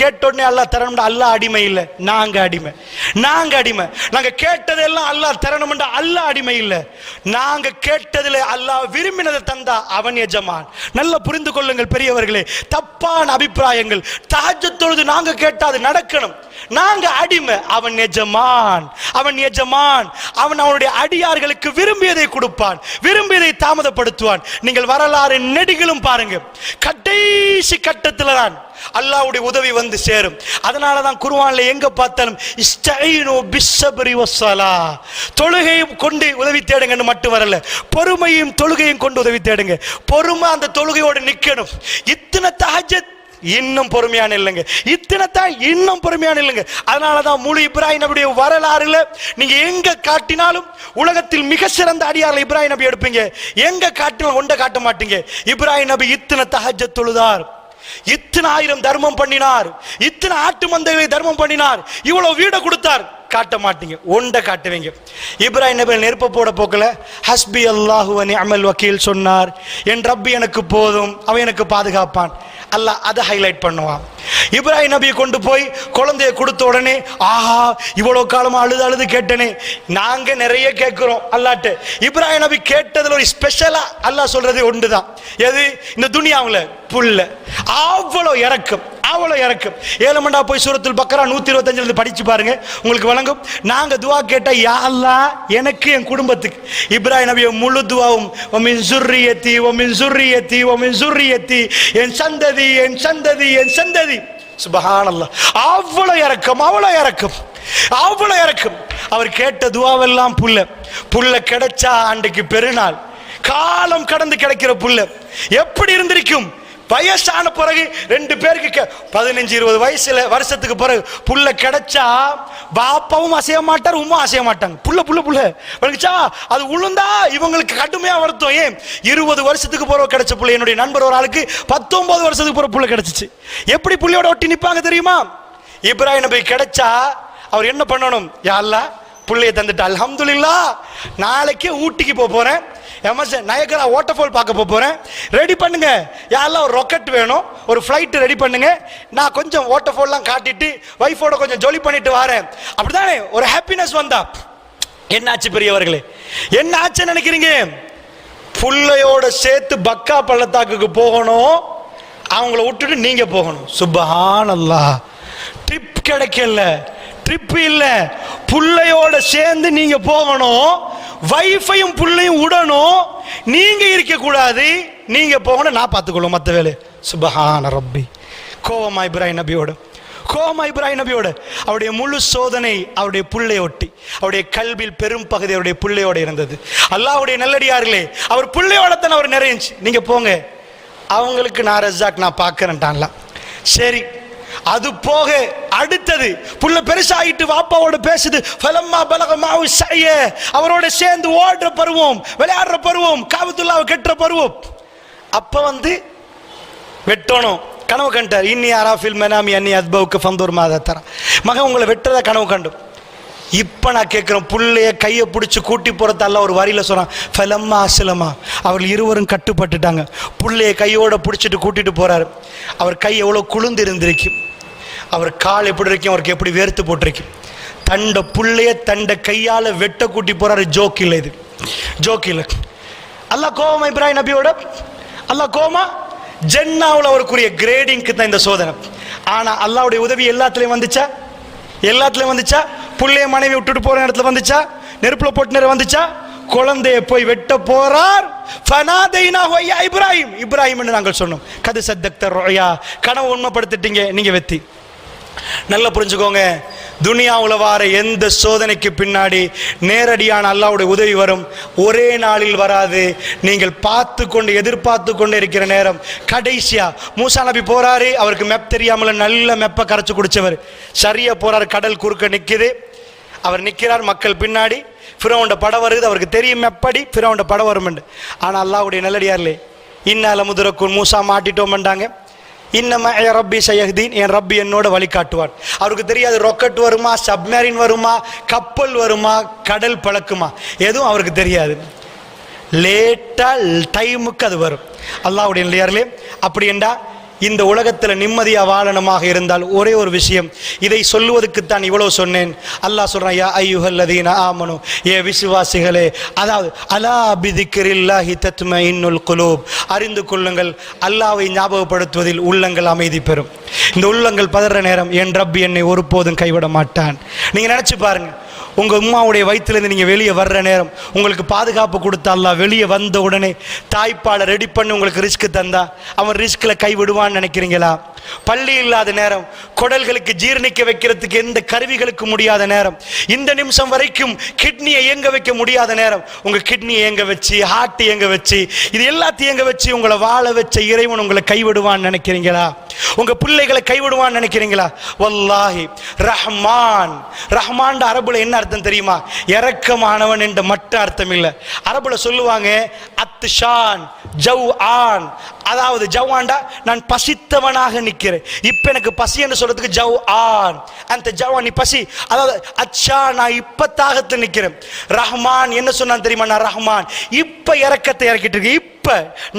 கேட்டோடனே அல்லாஹ் தரணும்டா அல்லாஹ் அடிமை இல்லை, நாங்க அடிமை. நாங்க கேட்டதெல்லாம் அல்லாஹ் தரணும்டா அல்லாஹ் அடிமை இல்லை. நாங்க கேட்டதில் அல்லாஹ் விரும்பினதை தந்தா அவன் எஜமான். நல்லா புரிந்து கொள்ளுங்கள் பெரியவர்களே, தப்பான அபிப்பிராயங்கள். தஹஜ்ஜுத் தொழுது நாங்க கேட்டா அது நடக்கணும், நாங்க அடிமை, அவன் எஜமான். அவன் அவனுடைய அடியார்களுக்கு விரும்பியதை கொடுப்பான், விரும்பியதை தாமதப்படுத்துவான். நீங்கள் வரலாறு நெடுகிலும் பாருங்க, கடைசி கட்டத்தில் தான் அல்லாஹ்வுடைய உதவி வந்து சேரும். அதனால தான் குர்ஆன்ல எங்க பார்த்தாலும் இஸ்தஈனு பிஸ்ஸப்ரி வஸ்ஸலாஹ், தொழுகையும் கொண்டு உதவி தேடுங்கன்னு மட்டும் வரல, பொறுமையும் தொழுகையும் கொண்டு உதவி தேடுங்க. பொறுமை அந்த தொழுகையோடு நிக்கணும். இத்தனை தஹஜ்ஜுத் இன்னும் பொறுமையான இல்லைங்க, இத்தனைத்தான் இன்னும் பொறுமையான இல்லைங்க. அதனாலதான் முழு இப்ராஹிம் நபியுடைய வரலாறுல நீங்க எங்க காட்டினாலும் உலகத்தில் மிக சிறந்த அடியார்கள் இப்ராஹிம் நபி எடுப்பீங்க. எங்க காட்டினாலும் ஒன்றை காட்ட மாட்டீங்க. இப்ராஹிம் நபி இத்தனை தஹஜ்ஜுத் தொழுதார், இத்தனை 1000 தர்மம் பண்ணினார், இத்தனை ஆட்டு மந்தைகளை தர்மம் பண்ணினார், இவ்வளவு வீட கொடுத்தார், காட்ட மாட்டீங்க, ஒன்றை காட்டுவீங்க. இப்ராஹிம் நபி நெருப்ப போட போக்கல ஹஸ்பி அல்லாஹு வ நிஅமல் வக்கீல் சொன்னார், என் ரப்பி எனக்கு போதும், அவன் எனக்கு பாதுகாப்பான். அல்லாஹ் அதை ஹைலைட் பண்ணுவான். இப்ராஹிம் நபியை கொண்டு போய் குழந்தைய கொடுத்த உடனே ஆஹா இவ்வளவு காலமா அழுது கேட்டனே. நாங்க நிறைய கேட்கிறோம் அல்லாஹ்ட்ட. இப்ராஹிம் நபி கேட்டதுல ஒரு ஸ்பெஷலா அல்லாஹ் சொல்றது ஒன்றுதான், எது? இந்த துனியாவுல புல்ல. அவ்வளவு இறக்கம். ஏழமண்டா போய் சூரத்துல் பக்ரா 125 படிச்சு பாருங்க, உங்களுக்கு வழங்கும். நாங்க துவா கேட்டா யா அல்லாஹ் எனக்கு என் குடும்பத்துக்கு, இப்ராஹிம் நபிய முழு துவாவும் வமின் ஸுர்ரியத்தி வமின் ஸுர்ரியத்தி வமின் ஸுர்ரியத்தி, என் சந்ததி என் சந்ததி என் சந்ததி. சுப்ஹானல்லாஹ். அவ்வளவு இறக்கம். அவர் கேட்ட துவாவெல்லாம் புல்ல கிடைச்சா அன்றைக்கு பெருநாள், காலம் கடந்து கிடைக்கிற புல்ல எப்படி இருந்திருக்கும்? வயசான பிறகு 2 பேருக்கு 15-20 வருஷத்துக்கு பிறகு புல்ல கிடைச்சா பாப்பாவும் அசைய மாட்டார், உமா அசைய மாட்டாங்க. புல்ல வலிச்சா அது உளுந்தா இவங்களுக்கு கடுமையா வருத்தம். ஏன் 20 வருஷத்துக்கு பிறகு கிடைச்ச புள்ள, என்னுடைய நண்பர் ஒரு ஆளுக்கு 19 வருஷத்துக்கு பிறகு புல்ல கிடைச்சிச்சு. எப்படி புள்ளையோட ஒட்டி நிப்பாங்க தெரியுமா? இப்ராஹிம் நபி கிடைச்சா அவர் என்ன பண்ணணும்? யா அல்லாஹ் புள்ளைய தந்துட்டு அல்ஹம்துலில்லாஹ், நாளைக்கே ஊட்டிக்கு போறேன், நயகரா வாட்டர்ஃபால் பார்க்க போறேன், ரெடி பண்ணுங்க யா அல்லாஹ், ஒரு ராக்கெட் வேணும், ஒரு ஃப்ளைட் ரெடி பண்ணுங்க, நான் கொஞ்சம் வாட்டர்ஃபால்லாம் காட்டிட்டு வைஃபோட கொஞ்சம் ஜொலி பண்ணிட்டு வரேன். அப்படிதானே ஒரு ஹாப்பினஸ் வந்தா. என்னாச்சு பெரியவர்களே, என்ன ஆச்சுன்னு நினைக்கிறீங்க? புள்ளையோட சேர்த்து பக்கா பள்ளத்தாக்குக்கு போகணும், அவங்கள விட்டுட்டு நீங்க போகணும். சுப்ஹானல்லாஹ். ட்ரிப் கிடைக்கல, ட்ரிப் இல்ல, புள்ளையோட சேர்ந்து நீங்க போகணும், வைஃபையும் புள்ளையும் விடணும், நீங்க இருக்க கூடாது, நீங்க போகணும், நான் பார்த்துக்கொள்ளும் மற்ற வேலை. சுப்ஹான ரப்பி. கோவமா இப்ராஹிம் நபியோட, அவருடைய முழு சோதனை அவருடைய புள்ளைய ஒட்டி, அவருடைய கல்வியில் பெரும் பகுதி அவருடைய புள்ளையோட இருந்தது. அல்லாஹ்வுடைய நல்லடியார்களே, அவர் புள்ளையோட தான் அவர் நிறைஞ்சி. நீங்க போங்க, அவங்களுக்கு நான் ரஸாக் நான் பார்க்கறேன்ட்டான்ல. சரி, அது போக அடுத்தது புள்ள பெருசாயிட்டு வாப்பாவோட பேசுது. ஃபலம்மா பலக மாவு ஸய, அவரோட சேர்ந்து ஓடுற பருவம், விளையாடுற பருவம், காபத்துல்லாஹ் கெட்டுற பருவம். அப்ப வெட்டணும் கனவு கண்டார். இன்னி அராஃபில் மனாமி அன்னி அத்பவுக்கு ஃபந்தூர் மாதா தரா, மகன் உங்களை வெட்டுறதா கனவு கண்டு. இப்ப நான் கேட்கிறேன், புள்ளைய கையை பிடிச்சி கூட்டி போறதால ஒரு வரியில சொன்னான், ஃபலம்மா அஸ்லமா, அவர்கள் இருவரும் கட்டுப்பட்டுட்டாங்க. புள்ளைய கையோட பிடிச்சிட்டு கூட்டிட்டு போறாரு. அவர் கை எவ்வளவு குளிர்ந்து இருந்திருக்கும், அவர் கால் எப்படி இருக்கும், அவருக்கு எப்படி வேர்த்து போட்டிருக்கும். தண்ட புள்ளைய தண்ட கையால வெட்ட கூட்டி போறாரு. ஜோக் இல்லை, இது ஜோக் இல்லை. அல்லாஹ் கோவமா இப்ராஹிம் நபியோட? அல்லாஹ் கோவமா? ஜன்னாவுல அவருக்குரிய கிரேடிங்க்கு தான் இந்த சோதனை. ஆனா அல்லாஹ்வுடைய உதவி எல்லாத்துலயும் வந்துச்சா? புள்ளைய மனைவி விட்டுட்டு போற இடத்துல வந்துச்சா? நெருப்புல போட்டு நேரம் வந்துச்சா? குழந்தைய போய் வெட்ட போறார். ஃபனாதைனாஹு யா இப்ராஹிம், இப்ராஹிம் என்று நாங்கள் சொன்னோம். கது சத்தக்த ருயா, கனவு உண்மைப்படுத்திட்டீங்க, நீங்க வெத்தி. நல்லா புரிஞ்சுக்கோங்க, துனியாவுல வார எந்த சோதனைக்கு பின்னாடி நேரடியான அல்லாஹ்வுடைய உதவி வரும். ஒரே நாளில் வராது. நீங்கள் எதிர்பார்த்து கொண்டு இருக்கிற நேரம். கடைசியா மூசா நபி போறாரு, அவருக்கு மெப் தெரியாமல நல்ல மெப்ப கரைச்சு குடிச்சவர். சரியா போறாரு, கடல் குறுக்க நிக்குது, அவர் நிக்கிறார், மக்கள் பின்னாடி. ஃபிரௌன்ட படம் வருது, அவருக்கு தெரியும் மெப்படி ஃபிரௌன்ட படம் வரும். ஆனா அல்லாஹ்வுடைய நல்லடியார்களே, இன்னால முதரக்குன் மூசா மாட்டிட்டோம்ண்டாங்க. இன்னமா ரப்பி சயஹ்தீன், என் ரப்பி என்னோட வழிகாட்டுவான். அவருக்கு தெரியாது ராக்கெட் வருமா, சப்மரீன் வருமா, கப்பல் வருமா, கடல் பழக்குமா, எதுவும் அவருக்கு தெரியாது. லேட்டா டைமுக்கு அது வரும். அல்லாஹ்வுடைய நல்லடியார்களே, அப்படி என்றா இந்த உலகத்தில் நிம்மதியா வாழணுமாக இருந்தால் ஒரே ஒரு விஷயம், இதை சொல்லுவதற்குத்தான் இவ்வளவு சொன்னேன். அல்லாஹ் சொல்றான், யா அய்யுஹல்லதீன ஆமனு, ஏ விசுவாசிகளே, அதாவது அலா பிதிக்ரில்லாஹி தத்மஇன்னுல் குலூப், அறிந்து கொள்ளுங்கள், அல்லாஹ்வை ஞாபகப்படுத்துவதில் உள்ளங்கள் அமைதி பெறும். இந்த உள்ளங்கள் பதற நேரம் என் ரப் என்னை ஒருபோதும் கைவிட மாட்டான். நீங்க நினைச்சு பாருங்க, உங்க உம்மாவுடைய வயிற்றிலிருந்து நீங்க வெளியே வர்ற நேரம் உங்களுக்கு பாதுகாப்பு கொடுத்தா அல்லாஹ், வெளியே வந்த உடனே தாய்ப்பாலை ரெடி பண்ணி உங்களுக்கு ரிஸ்க் தந்தா அவன் ரிஸ்க்ல கை விடுவான்னு நினைக்கிறீங்களா? பள்ளி இல்லாத நேரம், குடல்களுக்கு ஜீரணிக்க வைக்கிறதுக்கு எந்த கருவிகளுக்கு முடியாத நேரம், இந்த நிமிஷம் வரைக்கும் கிட்னியை இயங்க வைக்க முடியாத நேரம், உங்க கிட்னியை இயங்க வச்சு, ஹார்ட் இயங்க வச்சு, இது எல்லாத்தையும் இயங்க வச்சு உங்களை வாழ வச்ச இறைவன் உங்களை கைவிடுவான்னு நினைக்கிறீங்களா? உங்க பிள்ளைகளை கைவிடுவான்னு நினைக்கிறீங்களா? வல்லாஹி ரஹ்மான், ரஹ்மான் அரபுல என்ன அர்த்தம் தெரியுமா? இரக்கமானவன் என்ற மட்டும் அர்த்தம் இல்ல. அரபுல சொல்லுவாங்க அத்ஷான் ஜவ்ஆன், அதாவது ஜவ்ஆன்டா நான் பசித்தவனாக நிக்கிறேன், இப்ப எனக்கு பசி என்று சொல்றதுக்கு ஜவ்ஆன், அந்த ஜவ்ஆன் நீ பசி, அதாவது அச்சா நான் இப்ப தாகத்துல நிக்கிறேன். ரஹ்மான் என்ன சொன்னான் தெரியுமா? நான் ரஹ்மான் இப்ப இரக்கத்தை இறக்கிட்டு இருக்கு, இப்ப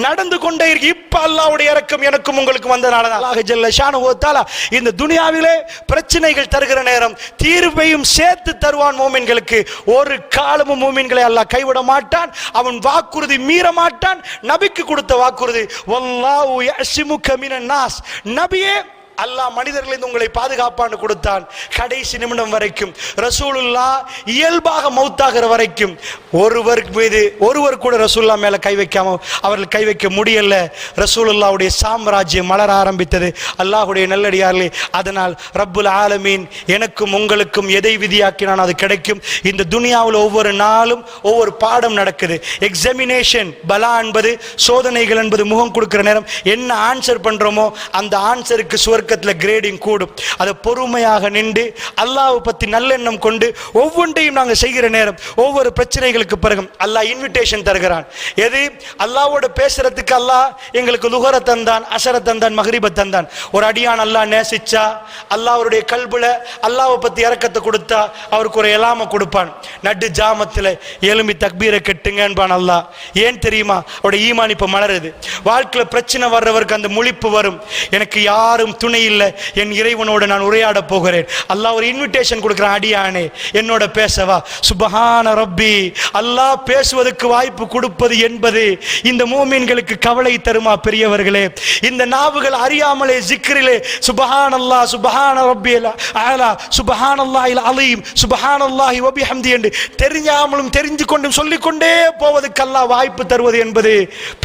நடந்து கொண்டே இருக்கு, இப்ப அல்லாஹ்வுடைய இரக்கம் எனக்கும் உங்களுக்கு வந்தனால தான் அல்லாஹ் ஜல்ல ஷானுஹு வ தஆலா இந்த துனியாவிலே பிரச்சனைகள் தருகிற நேரம் தீர்வையும் சேர்த்து தருவான் மூமின்களுக்கு. ஒரு காலமும் மூமின்களை அல்லாஹ் கைவிட மாட்டான், அவன் வாக்குறுதி மீற மாட்டான். நபிக்கு கொடுத்த வாக்குறுதி, வல்லாஹு யஸ்முக மினன் நாஸ், நபியே அல்லாஹ் மனிதர்களிலிருந்து உங்களை பாதுகாப்பான்னு கொடுத்தான். கடைசி நிமிடம் வரைக்கும் ரசூலுல்லாஹ் இயல்பாக மௌத்தாகிற வரைக்கும் ஒருவர் மீது ஒருவர் கூட ரசூலுல்லாஹ் மேல கை வைக்காம அவர்கள் கை வைக்க முடியல. ரசூலுல்லாஹ்வுடைய சாம்ராஜ்யம் மலர ஆரம்பித்தது. அல்லாஹ்வுடைய நல்லடியார்களே, அதனால் ரப்புல் ஆலமீன் எனக்கும் உங்களுக்கும் எதை விதியாக்கினான் அது கிடைக்கும். இந்த துனியாவில் ஒவ்வொரு நாளும் ஒவ்வொரு பாடம் நடக்குது. எக்ஸாமினேஷன், பலா என்பது சோதனைகள் என்பது முகம் கொடுக்கிற நேரம் என்ன ஆன்சர் பண்றோமோ அந்த ஆன்சருக்கு சுவர்க்கத்தில் கிரேடிங் கூடும். அதை பொறுமையாக நின்று அல்லாஹ்வை பத்தி நல்லெண்ணம் கொண்டு ஒவ்வொன்றையும் நாங்கள் செய்கிற நேரம் ஒவ்வொரு பிரச்சனைகளுக்கு பிறகு அல்லாஹ் இன்விடேஷன் தருகிறான். எது? அல்லாஹ்வோட பேசுறதுக்கு அல்லாஹ் எங்களுக்கு லுஹர தந்தான், அசர தந்தான், மக்ரிப தந்தான். ஒரு அடியான் அல்லாஹ் நேசிச்சா, அல்லாஹ்வுடைய கல்புல அல்லாஹ்வை பத்தி இரக்கத்தை கொடுத்தா அவருக்கு ஒரு எலாம கொடுப்பான். நடு ஜாமத்தில் எலும்பி தக்பீரை கெட்டுங்கன்பான் அல்லாஹ். ஏன் தெரியுமா? அவருடைய ஈமான் இப்ப மலருது. வாழ்க்கையில் பிரச்சனை வர்றவருக்கு அந்த முழிப்பு வரும், எனக்கு யாரும் துணை இல்லை, என் இறைவனோடு நான் உரையாட போகிறேன். அல்லாஹ் ஒரு இன்விடேஷன் கொடுக்கிறான், அடியானே என்னோட பேசவா. சுபஹான ரப்பி, அல்லாஹ் பேசுவதற்கு வாய்ப்பு கொடுப்பது என்பது இந்த மூமின்களுக்கு கவலை தருமா பெரியவர்களே? இந்த நாவுகள் அறியாமலே ஜிக்ரிலே சுபஹானல்லாஹ் சுபஹான ரப்பில் அலா சுபஹானல்லாஹில் அலீம் சுபஹானல்லாஹி வ பிஹம்தி என்று தெரியாமலும் தெரிந்து கொண்டும் சொல்லிக்கொண்டே போவதற்கு அல்லாஹ் வாய்ப்பு தருவது என்பது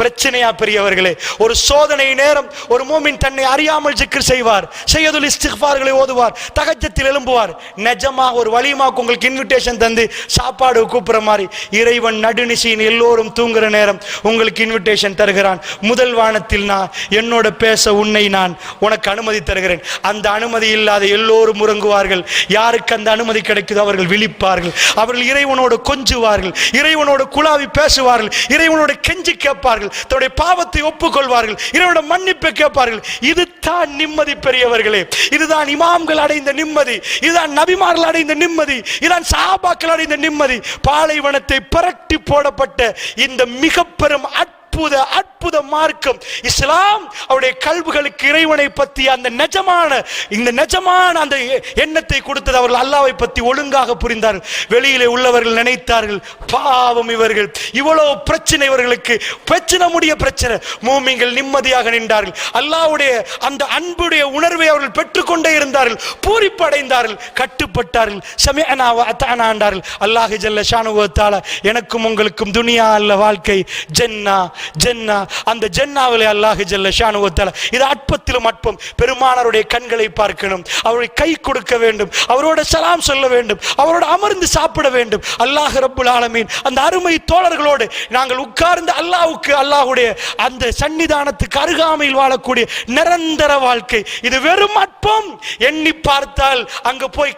பிரச்சனையா பெரியவர்களே? ஒரு சோதனை நேரம் ஒரு மூமின் தன்னை அறியாமல் ஜிக்ர் செய்வார், செய்யதுல் இஸ்திக்ஃபார்களை ஓதுவார், தஹஜ்ஜத்தில் எழும்புவார். நிஜமா ஒரு வலிமாக்கு உங்களுக்கு இன்விடேஷன் தந்து சாப்பாடு கூப்பிடுற மாதிரி இறைவன் நடுநிசையின் எல்லோரும் தூங்குற நேரம் உங்களுக்கு இன்விடேஷன் தருகிறான். முதல் வானத்தில் நான் என்னோட பேச உன்னை நான் உனக்கு அனுமதி தருகிறேன். அந்த அனுமதி இல்லாத எல்லோரும் உறங்குவார்கள். யாருக்கு அந்த அனுமதி கிடைக்குதோ அவர்கள் விழிப்பார்கள், அவர்கள் இறைவனோடு கொஞ்சுவார்கள், இறைவனோடு குழாவி பேசுவார்கள், இறைவனோடு கெஞ்சி கேட்பார்கள், தன்னுடைய பாவத்தை ஒப்புக்கொள்வார்கள், இறைவனோட மன்னிப்பை கேட்பார்கள். இதுதான் நிம்மதி பெரியவர்களே. இதுதான் இமாம்கள் அடைந்த நிம்மதி, இதுதான் நபிமார்கள் அடைந்த நிம்மதி, இதுதான் சஹாபாக்கள் அடைந்த நிம்மதி. பாலைவனத்தை புரட்டி போடப்பட்ட இந்த மிக பெரும் அற்புத மார்க்கம் இஸ்லாம் அவருடைய கல்விகளுக்கு இறைவனை பற்றி அந்த நிஜமான அந்த எண்ணத்தை கொடுத்தது. அவர்கள் அல்லாஹ்வை பற்றி ஒழுங்காக புரிந்தார்கள். வெளியிலே உள்ளவர்கள் நினைத்தார்கள், பாவம் இவர்கள், இவ்வளவு பிரச்சனை இவர்களுக்கு, பிரச்சனை முடிய பிரச்சனை. மூமின்கள் நிம்மதியாக நின்றார்கள். அல்லாஹ்வுடைய அந்த அன்புடைய உணர்வை அவர்கள் பெற்றுக்கொண்டே இருந்தார்கள், பூரிப்படைந்தார்கள், கட்டுப்பட்டார்கள். சமிஅனா வ அத்தஅனா என்றார்கள். அல்லாஹ் ஜல்ல ஷானுஹு வ தஆலா எனக்கும் உங்களுக்கும் துனியா அல்ல வாழ்க்கை, ஜன்னா ஜன்னா, அந்த ஜன்னாவிலே அல்லாஹ் ஜல்ல ஷானுஹு வ தஆலா இது அற்பத்திலும் அற்பம். பெருமானாருடைய கண்களை பார்க்கணும், அவரை கை கொடுக்க வேண்டும், அவரோட சலாம் சொல்ல வேண்டும், அவரோட அமர்ந்து சாப்பிட வேண்டும். அல்லாஹ் ரப்புல் ஆலமீன் அந்த அருமை தோழர்களோடு நாங்கள் உட்கார்ந்து அல்லாஹ்வுக்கு அல்லாஹ்வுடைய அந்த சன்னிதானத்துக்கு அருகாமையில் வாழக்கூடிய நிரந்தர வாழ்க்கை. இது வெறும் அற்பம். எண்ணி பார்த்தால் அங்க போய்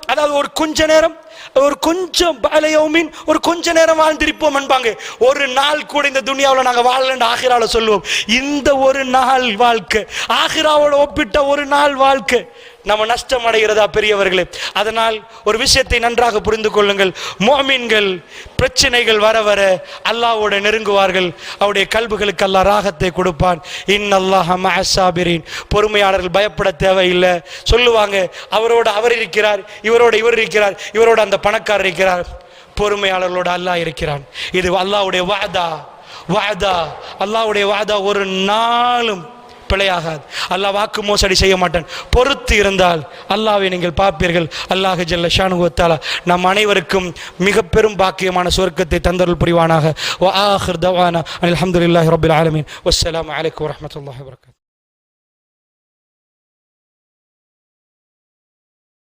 அதாவது ஒரு கொஞ்ச நேரம், ஒரு கொஞ்சம் பாலையோமின் ஒரு கொஞ்ச நேரம் வாழ்ந்திருப்போம் என்பாங்க. ஒரு நாள் கூட இந்த துனியாவில் நாங்கள் வாழலன்னு ஆகிரால சொல்லுவோம். இந்த ஒரு நாள் வாழ்க்கை, ஆகிராவோட ஒப்பிட்ட ஒரு நாள் வாழ்க்கை நம்ம நஷ்டம் அடைகிறதா பெரியவர்களே? அதனால் ஒரு விஷயத்தை நன்றாக புரிந்து கொள்ளுங்கள். முஃமின்கள் பிரச்சனைகள் வர வர அல்லாஹ்வோட நெருங்குவார்கள். அவருடைய கல்புகளுக்கு அல்லாஹ் ராகத்தை கொடுப்பான். இன்னல்லாஹ மஅஸ் ஸாபிரீன். பொறுமையாளர்கள் பயப்பட தேவையில்லை. சொல்லுவாங்க, அவரோட அவர் இருக்கிறார், இவரோட இவர் இருக்கிறார், இவரோட அந்த பணக்காரர் இருக்கிறார். பொறுமையாளர்களோட அல்லாஹ் இருக்கிறான். இது அல்லாஹ்வுடைய வஅதா. அல்லாஹ்வுடைய வஅதா ஒரு நாளும் பிழையாகாது. அல்லாஹ் வாக்கு மோசடி செய்ய மாட்டான். பொறுத்து இருந்தால் அல்லாஹ்வை நீங்கள் பார்ப்பீர்கள். அல்லாஹ் ஜல்ல ஷானுஹு வ தஆலா நம் அனைவருக்கும் மிக பெரும் பாக்கியமான சொர்க்கத்தை தந்தருள் புரிவானாக. வ ஆகிர் தவானா அல்ஹம்துலில்லாஹி ரப்பில் ஆலமீன். வஸ்ஸலாமு அலைக்கும் வரஹ்மத்துல்லாஹி வபரகாத்துஹு.